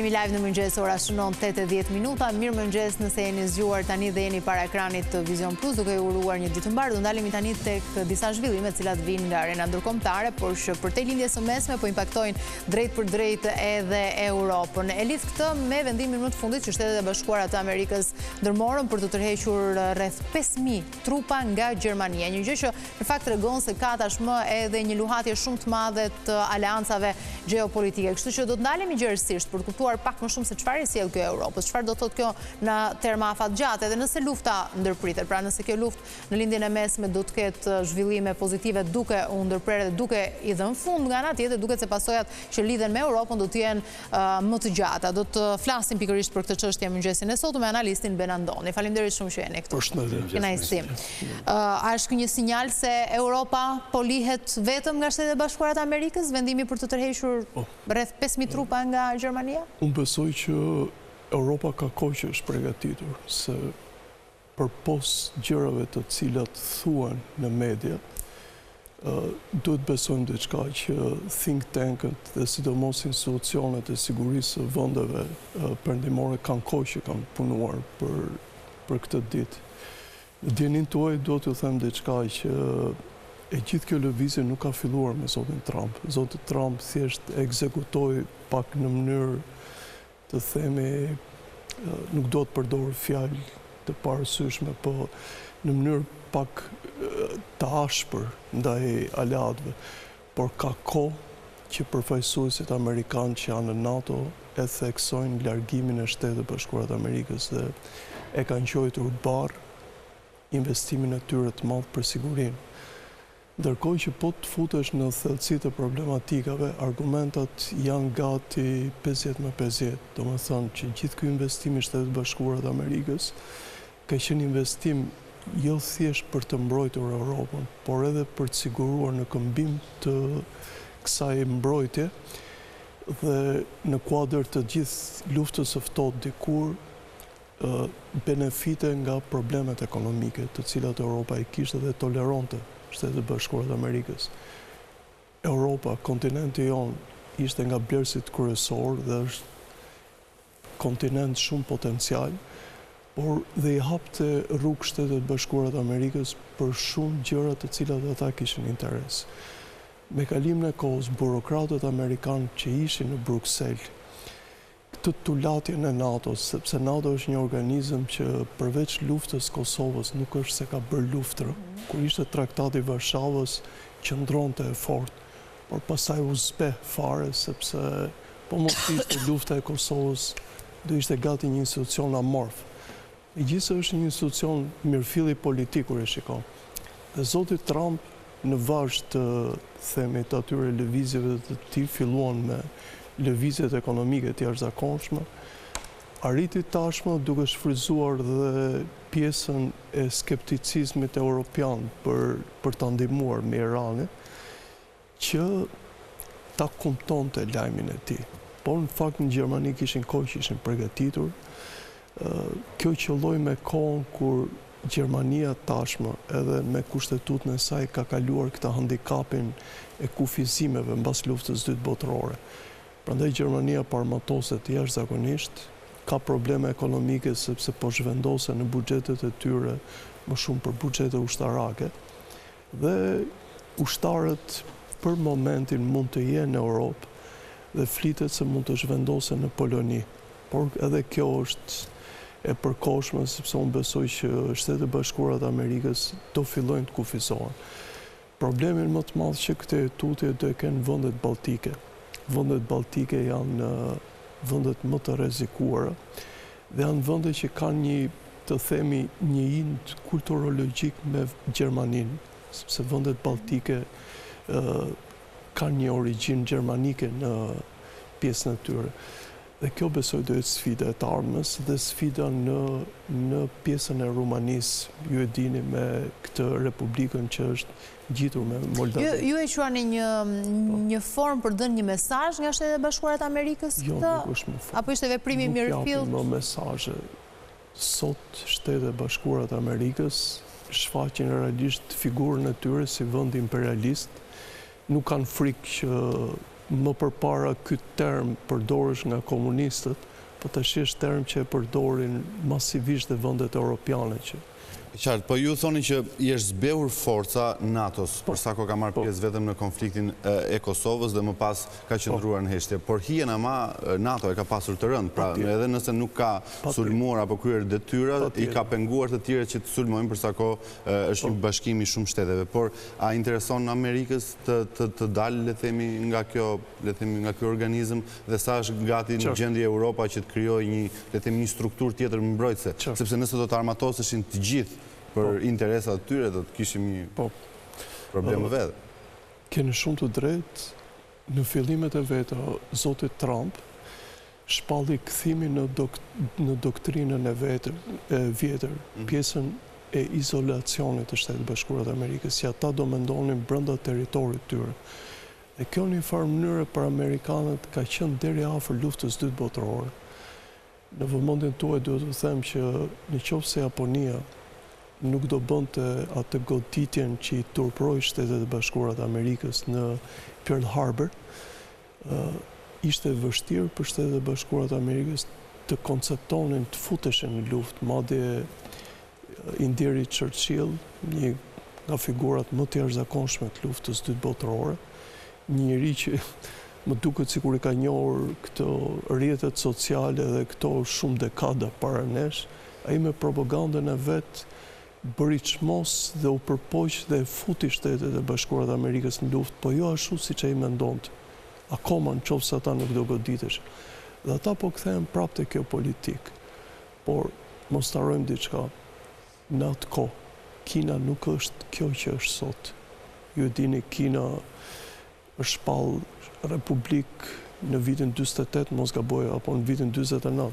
Jemi live në mëngjes, ora shënon 8:10 minuta. Mirë mëngjes nëse jeni zgjuar tani dhe jeni para ekranit të Vision Plus, duke ju uruar një ditë të mbarë. Do ndalemi tani tek disa zhvillime të cilat vijnë nga arena ndërkombëtare, por që për te lindjes së mesme po impaktojnë drejt për drejt edhe Europën. E lidh këtë me vendimin më të fundit që Shtetet e Bashkuara të Amerikës ndërmorën për të tërhequr rreth 5000 trupa nga Gjermania. Një gjë që në fakt tregon se ka tashmë edhe një luhatje shumë të madhe të aleancave gjeopolitike. Kështu që do të ndalemi gjërësisht për të kuptuar pak më shumë se çfarë sjell kjo Europës, çfarë do thotë kjo në terma afatgjatë, edhe nëse lufta ndërpritet, pra nëse kjo luftë në lindjen e mesme do të ketë zhvillime pozitive duke u ndërprerë dhe duke i dhënë fund nga ana tjetër, duket se pasojat që lidhen me Europën do të jenë më të gjata. Do të flasim pikërisht për këtë çështje mëngjesin e sotëm me analistin Benandoni. Faleminderit shumë që jeni këtu. A është një sinjal se Europa po lihet vetëm nga Shtetet e Bashkuara të Amerikës, vendimi për të tërhequr rreth 5000 trupa nga Gjermania? Unë besoj që Europa ka kohë që është përgatitur, se përpos gjërave të cilat thuan në media, duhet besojmë diçka që think tankët dhe sidomos institucionet e sigurisë së vendeve perëndimore kanë kohë që kanë punuar për këtë ditë. Në djenin tuaj do t'ju them diçka që e gjithë kjo lëvizje nuk ka filluar me zotin Trump. Zoti Trump thjesht ekzekutoi pak në mënyrë të themi, nuk do të përdor fjalë të parasyshme, po në mënyrë pak të ashpër ndaj aleatëve. Por ka kohë që përfaqësuesit amerikanë që janë në NATO e theksojnë largimin e Shtetit të Bashkuara të Amerikës dhe e kanë quajtur barr investimin e tyre të madh për sigurinë. Ndërkohë që po të futesh në thellësi të problematikave, argumentat janë gati 50-50. Domethënë që gjithë ky investim i Shtetit Bashkuar të Amerikës ka qenë investim jo thjesht për të mbrojtur Europën, por edhe për të siguruar në këmbim të kësaj mbrojtje dhe në kuadër të gjithë luftës së ftohtë dikur benefite nga problemet ekonomike të cilat Europa i kishte dhe toleronte Shtetet Bashkuara të Amerikës. Europa, kontinenti jonë, ishte nga blerësit kryesor dhe është kontinent shumë potencial, por dhe i hapte rrugë Shtetet Bashkuara të Amerikës për shumë gjëra të cilat ata kishin interes. Me kalimin e kohës, burokratët amerikanë që ishin në Bruxelles, këtë tulatjen e NATO, sepse NATO është një organizëm që përveç luftës Kosovës nuk është se ka bërë luftë. Kur ishte traktati i Varshavës qëndronte e fortë, por pastaj u zbe fare sepse po mos ishte lufta e Kosovës, do ishte gati një institucion amorf. Megjithëse është një institucion mirëfilli politik kur e shikon. Dhe zoti Trump në varg të themi të atyre lëvizjeve të tij filluan me lëvizjet ekonomike të jashtëzakonshme, arriti tashmë duke shfrytzuar dhe pjesën e skepticizmit europian për ta ndihmuar me Iranin, që ta kumtonte lajmin e tij. Por në fakt në Gjermani kishin kohë që ishin përgatitur. Kjo qëlloi me kohën kur Gjermania tashmë edhe me kushtetutën e saj ka kaluar këtë handikapin e kufizimeve mbas luftës së dytë botërore. Prandaj Gjermania parmatoset jashtëzakonisht, ka probleme ekonomike sepse po zhvendose në buxhetet e tyre më shumë për buxhete ushtarake dhe ushtarët për momentin mund të jenë në Europë dhe flitet se mund të zhvendosen në Poloni. Por edhe kjo është e përkohshme sepse unë besoj që Shtetet e Bashkuara të Amerikës do fillojnë të kufizohen. Problemin më të madh që këtë tutje do e kenë vendet balltike. Vendet balltike janë vendet më të rrezikuara dhe janë vende që kanë një ind kulturologjik me Gjermaninë, sepse vendet balltike kanë një origjinë gjermanike në pjesën e tyre. Dhe kjo besoj do jetë sfida e të ardhmes dhe sfida në pjesën e Rumanisë, ju e dini me këtë republikën që është gjitur me Moldavë. Ju e quani një formë për dhënë një mesazh nga Shtetet e Bashkuara të Amerikës? Jo, nuk është më formë. Apo ishte veprimi mirëfillt? Nuk japin më mesazhe. Sot Shtetet e Bashkuara të Amerikës shfaqin realisht figurën e tyre si vend imperialist, nuk kanë frikë që më përpara ky term përdorësh nga komunistët, po tash është term që e përdorin masivisht dhe vendet europiane që Qartë, po ju thoni që i është zbehur forca NATO-s, për sa ko ka marrë pjesë vetëm në konfliktin e Kosovës dhe më pas ka qëndruar në heshtje. Por hien ama NATO e ka pasur të rënd, pra edhe nëse nuk ka sulmuar apo kryer detyra, i ka penguar të tjere që të sulmojnë për sa ko është një bashkimi shumë shteteve. Por a intereson Amerikës të dalë, le themi, nga kjo organizëm dhe sa është gati në gjendje Europa që të krijojë një strukturë tjetër mbrojtëse, sepse nëse do të armatoseshin të gjithë për interesat të tyre, do të kishim një problem vetë. Keni shumë të drejtë, në fillimet e veta, Zotit Trump shpalli këthimi në doktrinën e vjetër, pjesën e izolacionit të Shtetit Bashkuar të Amerikës, që ata do mendonin brenda territorit tyre. Dhe kjo në një farë mënyrë për Amerikanët ka qenë deri afër luftës dytë botërore. Në vëmendjen tuaj duhet të them që në qoftë se Japonia nuk do bënte atë goditjen që i turproi Shtetet e Bashkuara të Amerikës në Pearl Harbor, ishte vështirë për Shtetet e Bashkuara të Amerikës të konceptonin të futeshin në luftë, madje i ndjeri Churchill, një nga figurat më të jashtëzakonshme të luftës dytë botërore, një njeri që më duket sikur i ka njohur këto rrjetet sociale dhe këto shumë dekada para nesh, ai me propagandën e vet bëri çmos dhe u përpoq dhe futi Shtetet e Bashkuara të Amerikës në luftë, po jo ashtu siç ai mendonte. Akoma nëse ata nuk do goditesh. Dhe ata po kthehen prapë te kjo politikë. Por mos harrojmë diçka. Në atë kohë, Kina nuk është kjo që është sot. Ju e dini, Kina është shpall republik në vitin 48, mos gaboj, apo në vitin 49.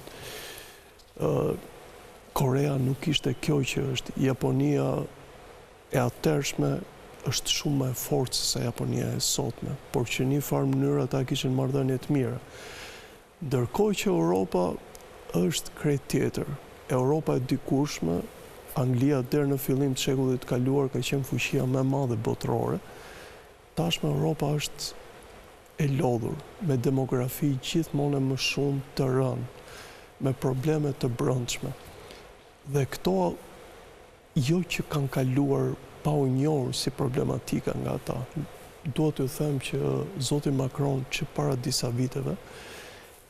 Korea nuk ishte kjo që është. Japonia e atërshme është shumë më e fortë se Japonia e sotme, por që një farë mënyrë ata kishin marrëdhënie të mira. Ndërkohë që Europa është krejt tjetër. Europa e dikurshme, Anglia deri në fillim të shekullit të kaluar ka qenë fuqia më e madhe botërore. Tashmë Europa është e lodhur, me demografi gjithmonë më shumë të rënë, me probleme të brendshme. Dhe këto jo që kanë kaluar pa u njohur si problematika nga ata. Duhet t'ju them që Zoti Macron që para disa viteve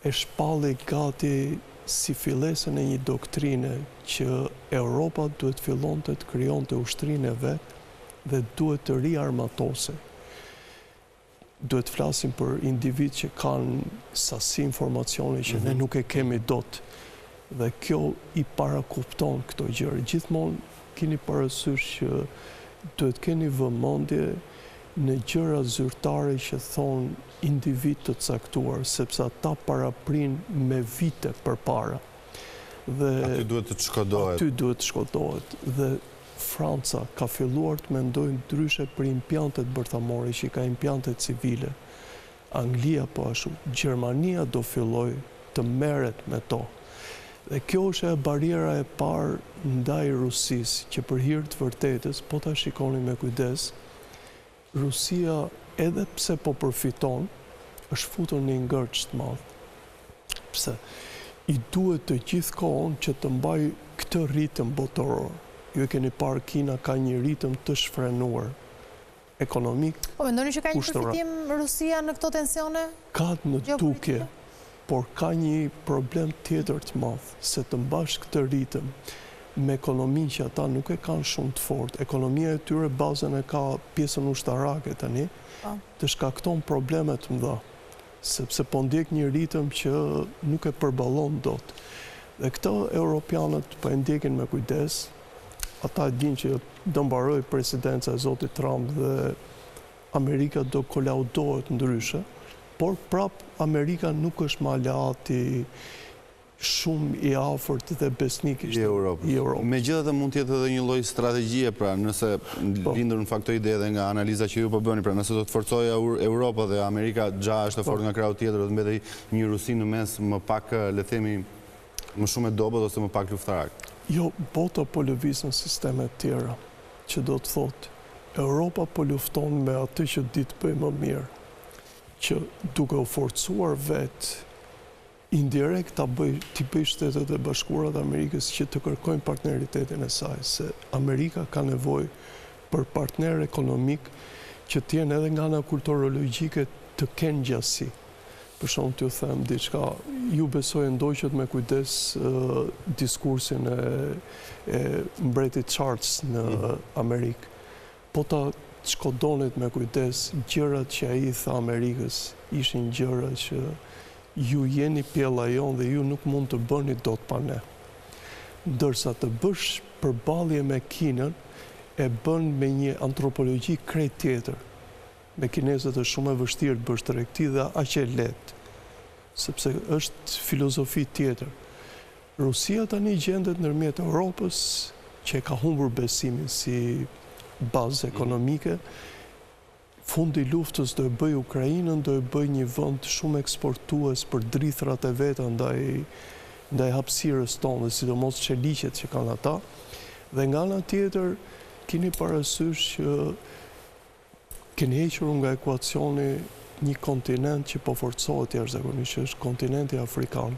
e shpalli gati si fillesën e një doktrine që Europa duhet fillonte të krijonte ushtrinë e vet dhe duhet të riarmatose. Duhet flasim për individ që kanë sasi informacione që ne nuk e kemi dot. Dhe kjo i parakupton këto gjëra. Gjithmonë keni parasysh që duhet keni vëmendje në gjëra zyrtare që thon individ të caktuar, sepse ata paraprin me vite përpara. Dhe aty duhet të shkodohet. Aty duhet të shkodohet. Dhe Franca ka filluar të mendojë ndryshe për impjantet bërthamore, që ka impjantet civile. Anglia po ashtu, Gjermania do filloj të merret me to. Dhe kjo është e bariera e parë ndaj Rusisë, që për hir të vërtetës, po ta shikoni me kujdes, Rusia edhe pse po përfiton, është futur në një ngërç të madh. Pse? I duhet të gjithkohon që të mbaj këtë ritëm botëror. Ju e keni parë, Kina ka një ritëm të shfrenuar ekonomik. Po mendoni që ka një përfitim Rusia në këto tensione? Ka në tukje. Por ka një problem tjetër të madh, se të mbash këtë ritëm me ekonominë që ata nuk e kanë shumë të fortë. Ekonomia e tyre bazën e ka pjesën ushtarake tani, të shkakton probleme të mëdha, sepse po ndjek një ritëm që nuk e përballon dot. Dhe këto europianët po e ndjekin me kujdes. Ata dinë që do mbaroj presidenca e Zotit Trump dhe Amerika do kolaudohet ndryshe. Por prap Amerika nuk është më aleati shumë i afërt dhe besnik i Europës. Megjithatë mund të jetë edhe një lloj strategjie, pra nëse lindur në fakt ide edhe nga analiza që ju po bëni, pra nëse do të forcojë Europa dhe Amerika xha është e fortë nga krau tjetër, do të mbetej një Rusi në mes më pak, le të themi, më shumë e dobët ose më pak luftarak. Jo, bota po lëviz në sisteme të tjera, që do të thotë Europa po lufton me atë që ditë bëj më mirë. që duke u forcuar vetë indirekt t'i bëj Shtetet e Bashkuara të Amerikës që të kërkojnë partneritetin e saj, se Amerika ka nevojë për partner ekonomik që t'jenë edhe nga ana kulturologjike të kenë gjasi. Për shumë t'ju them diçka, ju besoj ndoqët me kujdes diskursin e mbretit Charles në Amerikë. Po ta shkodonit me kujdes, gjërat që ai i tha Amerikës ishin gjëra që ju jeni pjella jonë dhe ju nuk mund të bëni dot pa ne. Ndërsa të bësh përballje me Kinën e bën me një antropologji krejt tjetër. Me kinezët është shumë e vështirë të bësh tregti dhe aq e lehtë, sepse është filozofi tjetër. Rusia tani gjendet ndërmjet Europës, që e ka humbur besimin si bazë ekonomike. Fundi i luftës do e bëj Ukrainën, do e bëj një vend shumë eksportues për drithrat e veta ndaj hapësirës tonë, sidomos çeliqet që kanë ata. Dhe nga ana tjetër, keni parasysh që keni hequr nga ekuacioni një kontinent që po forcohet jashtëzakonisht, që është kontinenti afrikan.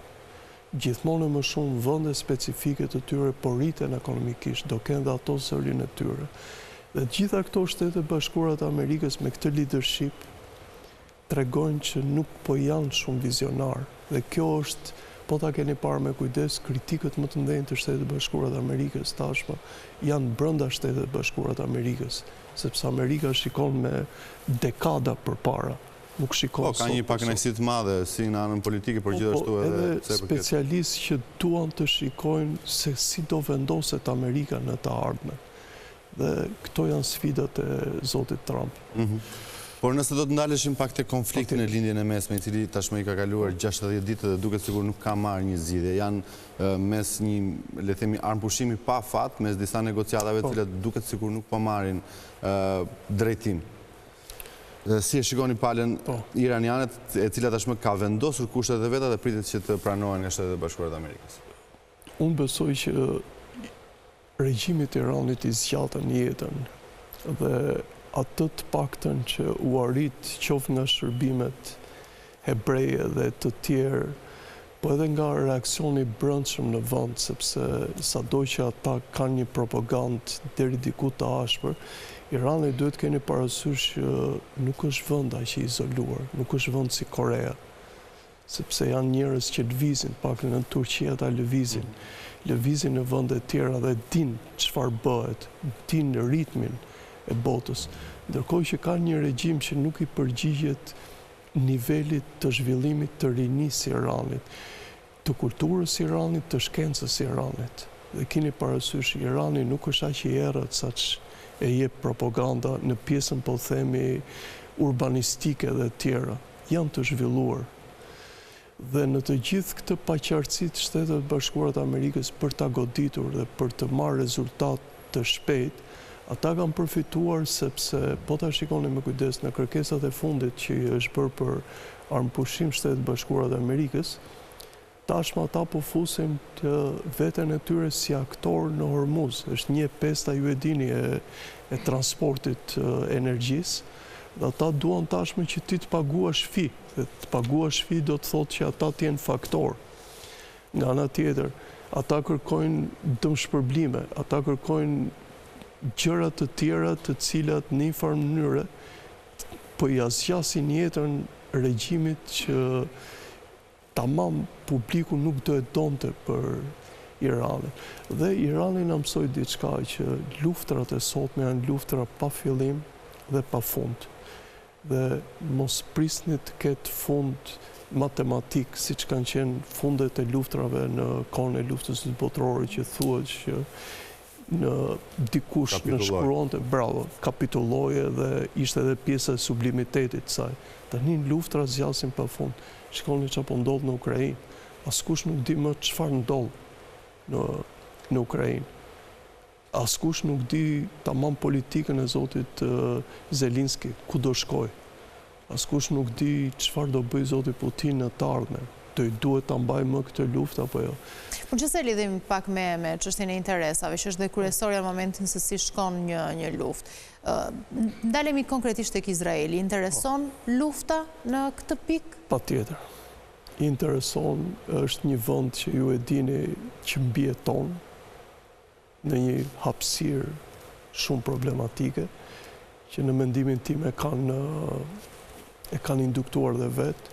Gjithmonë më shumë vende specifike të tyre po rriten ekonomikisht, do kenë dhe ato zërin e tyre. Dhe gjitha këto Shtetet Bashkuara të Amerikës me këtë leadership tregojnë që nuk po janë shumë vizionar. Dhe kjo është, po ta keni parë me kujdes, kritikët më të mëdhenj të Shtetet Bashkuara të Amerikës tashmë janë brenda Shtetet Bashkuara të Amerikës, sepse Amerika shikon me dekada përpara. Nuk shikon ka një pakënaqësi të madhe si në anën politike, por gjithashtu edhe specialistë që duan të shikojnë se si do vendoset Amerika në të ardhmen. Dhe këto janë sfidat e zotit Trump. Por nëse do të ndaleshim pak te konflikti në lindjen e mesme, i cili tashmë i ka kaluar 60 ditë dhe duket sikur nuk ka marrë një zgjidhje. Janë mes një, le të themi, armpushimi pa fat, mes disa negociatave të cilat duket sikur nuk po marrin drejtim. Si e shikoni palën iraniane, e cila tashmë ka vendosur kushtet e veta dhe pritet që të pranohen nga Shtetet e Bashkuara të Amerikës? Unë besoj që regjimit Iranit i zgjatën jetën dhe atë të paktën që u arrit qoftë nga shërbimet hebreje dhe të tjerë, po edhe nga reaksioni brendshëm në vend, sepse sado që ata kanë një propagandë deri diku të ashpër, Irani duhet keni parasysh që nuk është vend aq i izoluar, nuk është vend si Korea, sepse janë njerëz që lëvizin, pak në Turqi ata lëvizin në vende të tjera dhe din çfarë bëhet, din ritmin e botës. Ndërkohë që ka një regjim që nuk i përgjigjet nivelit të zhvillimit të rinisë Iranit, të kulturës Iranit, të shkencës Iranit. Dhe keni parasysh Irani nuk është aq i errët saç e jep propaganda në pjesën po themi urbanistike dhe tjera. Janë të zhvilluar. Dhe në të gjithë këtë paqartësi të Shtetet Bashkuara të Amerikës për ta goditur dhe për të marrë rezultat të shpejt, ata kanë përfituar sepse po ta shikoni me kujdes në kërkesat e fundit që është bërë për armpushim Shtetet Bashkuara të Amerikës, tashmë ata po fusin të veten e tyre si aktor në Hormuz. Është një pesta, ju e dini, e transportit energjisë. Dhe ata duan tashmë që ti të paguash fi. Dhe të paguash fi do të thotë që ata të jenë faktor. Nga ana tjetër, ata kërkojnë dëmshpërblime, ata kërkojnë gjëra të tjera të cilat në një farë mënyre po i zgjasin jetën regjimit që tamam publiku nuk do e donte për Iranin. Dhe Irani na mësoi diçka, që luftrat e sotme janë luftra pa fillim dhe pa fund. Dhe mos prisni të ketë fund matematik, siç kanë qenë fundet e luftrave në kohën e luftës së botërore, që thuhet që në dikush në shkruante, bravo, kapituloje dhe ishte edhe pjesë e sublimitetit saj. Tani luftra zgjasin pa fund. Shikoni çfarë po ndodh në Ukrainë. Askush nuk di më çfarë ndodh në Ukrainë. Askush nuk di tamam politikën e zotit Zelinski, ku do shkoj. Askush nuk di çfarë do bëj zoti Putin në të ardhmen. duhet të mbaj më këtë luftë apo jo? Por që se lidhim pak me çështjen e interesave, që është dhe kryesorja në momentin se si shkon një luftë. Ndalemi konkretisht tek Izraeli, intereson lufta në këtë pikë? Patjetër. Intereson, është një vend që ju e dini që mbijeton në një hapësirë shumë problematike, që në mendimin tim e kanë induktuar dhe vetë,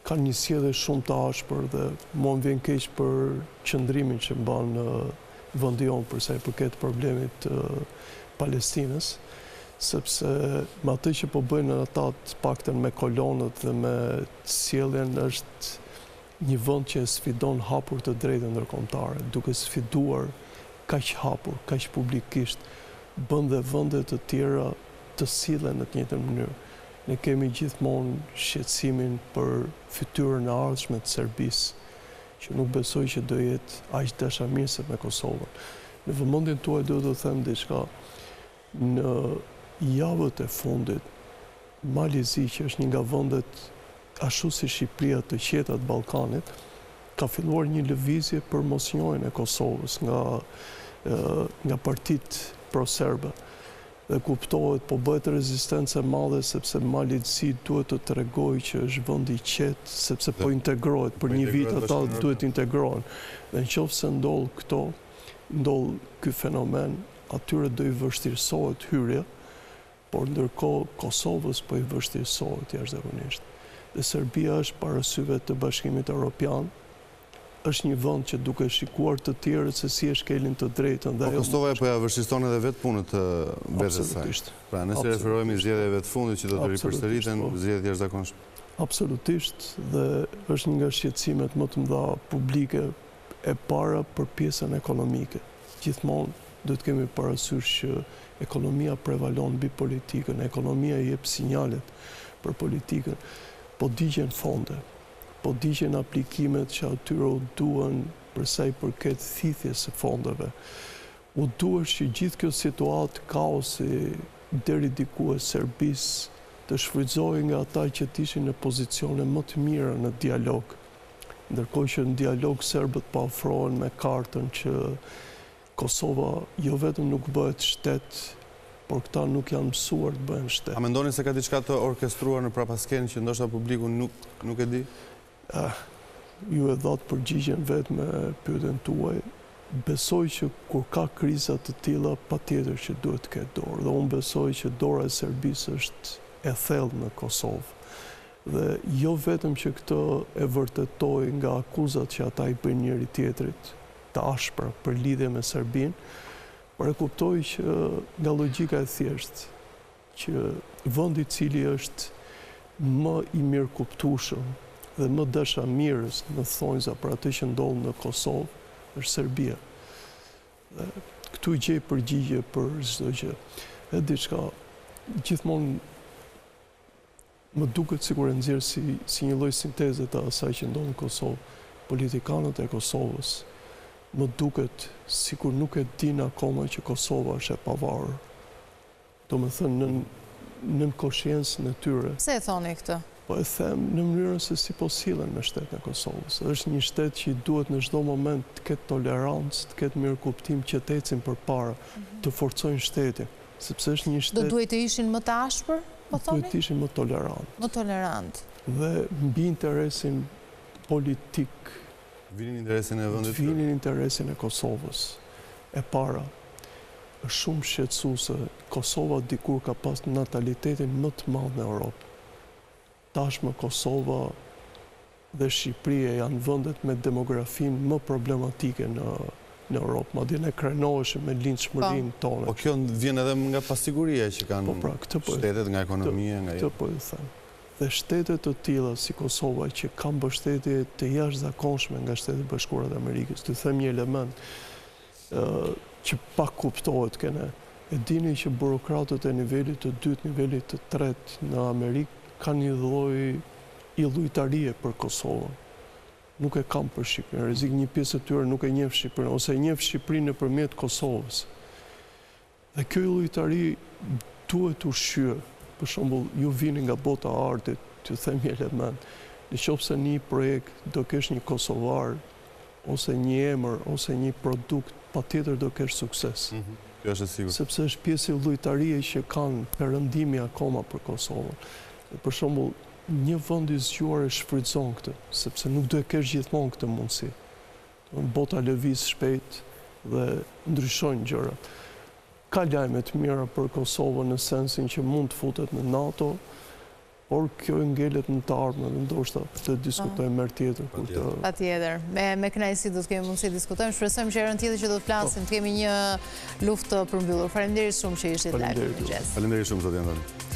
kanë një sjellje shumë të ashpër dhe mua më vjen keq për qëndrimin që mban vendi jonë për sa i përket problemit Palestinës, sepse me atë që po bëjnë ata të paktën me kolonët dhe me sjelljen, është një vend që e sfidon hapur të drejtën ndërkombëtare, duke sfiduar kaq hapur, kaq publikisht, bën dhe vende të tjera të sillen në të njëjtën mënyrë. Ne kemi gjithmonë shqetësimin për fytyrën e ardhshme të Serbisë, që nuk besoj që do jetë aq dashamirëse me Kosovën. Në vëmendjen tuaj duhet të them diçka. Në javët e fundit, Malizi, që është një nga vendet ashtu si Shqipëria të qeta të Ballkanit, ka filluar një lëvizje për mosnjohjen e Kosovës nga partitë pro-serbe. Dhe kuptohet, po bëhet rezistencë e madhe sepse Malizi duhet të tregojë që është vend i qetë, sepse po integrohet, për një vit ata duhet integrohen. Dhe nëse ndodh ky fenomen, atyre do i vështirësohet hyrja, por ndërkohë Kosovës po i vështirësohet jashtëzakonisht. Dhe Serbia është para syve të Bashkimit Evropian, është një vend që duke shikuar të tjerët se si e shkelin të drejtën. Po Kosova po ja vështirëson edhe vetë punët të vetes saj. Pra, nëse referohemi zgjedhjeve të fundit që do të ripërsëriten, zgjedhje jashtëzakonshme. Absolutisht, dhe është një nga shqetësimet më të mëdha publike e para për pjesën ekonomike. Gjithmonë duhet kemi parasysh që ekonomia prevalon mbi politikën, ekonomia jep sinjalet për politikën, po digjen fonde. Po digjen aplikimet që atyre u duhen për sa i përket thithjes së fondeve. U duhet që gjithë kjo situatë kaosi deri diku e Serbisë të shfrytëzohej nga ata që ishin në pozicione më të mira në dialog. Ndërkohë që në dialog serbët po afrohen me kartën që Kosova jo vetëm nuk bëhet shtet, por këta nuk janë mësuar të bëhen shtet. A mendoni se ka diçka të orkestruar në prapasken që ndoshta publiku nuk e di? Ju e dhatë përgjigjen vetë me pyetjen tuaj. Besoj që kur ka kriza të tilla, patjetër që duhet të ketë dorë. Dhe unë besoj që dora e Serbisë është e thellë në Kosovë. Dhe jo vetëm që këtë e vërtetoi nga akuzat që ata i bëjnë njëri tjetrit të ashpra për lidhje me Serbinë, por e kuptoi që nga logjika e thjeshtë që vendi i cili është më i mirë kuptueshëm dhe më dashamirës në thonjza për atë që ndodh në Kosovë është Serbia. Dhe këtu gjej përgjigje për çdo gjë. E diçka, gjithmonë më duket sikur e nxjerr si një lloj sinteze të asaj që ndodh në Kosovë. Politikanët e Kosovës më duket sikur nuk e dinë akoma që Kosova është e pavarur. Domethënë në konsciencën e tyre. Pse e thoni këtë? Po e them në mënyrën se si po sillen me shtetin e Kosovës. Është një shtet që duhet në çdo moment të ketë tolerancë, të ketë mirëkuptim, që të ecin përpara, të forcojnë shtetin, sepse është një shtet. Do duhet të ishin më të ashpër, po thoni? Duhet të ishin më tolerant. Më tolerant. Dhe mbi interesin politik, vinin interesin e vendit. Vinin interesin e Kosovës. E para, është shumë shqetësuese. Kosova dikur ka pas natalitetin më të madh në Europë. Tashmë Kosova dhe Shqipëria janë vendet me demografinë më problematike në Europë. Madje ne krenoheshim me lindshmërinë tonë. Po kjo vjen edhe nga pasiguria që kanë shtetet, nga ekonomia, nga Këtë po ju them. Dhe shtetet të tilla si Kosova që kanë mbështetje të jashtëzakonshme nga Shtetet e Bashkuara të Amerikës. Të them një element që pak kuptohet kene. E dini që burokratët e nivelit të dytë, nivelit të tretë në Amerikë ka një lloj illujtarie për Kosovën. Nuk e kam për Shqipërinë. Rrezik një pjesë e tyre nuk e njeh Shqipërinë ose e njeh Shqipërinë nëpërmjet Kosovës. Dhe kjo illujtari duhet ushqyer. Për shembull, ju vini nga bota e artit, t'ju them një element. në qoftë se një projekt do kesh një kosovar, ose një emër, ose një produkt, patjetër do kesh sukses. Kjo është e sigurt. Sepse është pjesë e vëllëtarie që kanë perëndimi akoma për Kosovën. Për shembull, një vend i zgjuar e shfrytëzon këtë, sepse nuk do e kesh gjithmonë këtë mundësi. Bota lëviz shpejt dhe ndryshojnë gjërat. Ka lajme të mira për Kosovën në sensin që mund të futet në NATO, por kjo ngelet në të ardhmen dhe ndoshta të diskutojmë herë tjetër. Patjetër. Me kënaqësi do të kemi mundësi të diskutojmë. Shpresojmë që herën tjetër që do të flasim, të kemi një luftë të përmbyllur. Faleminderit shumë që ishit live në mëngjes. Faleminderit shumë zoti Antoni.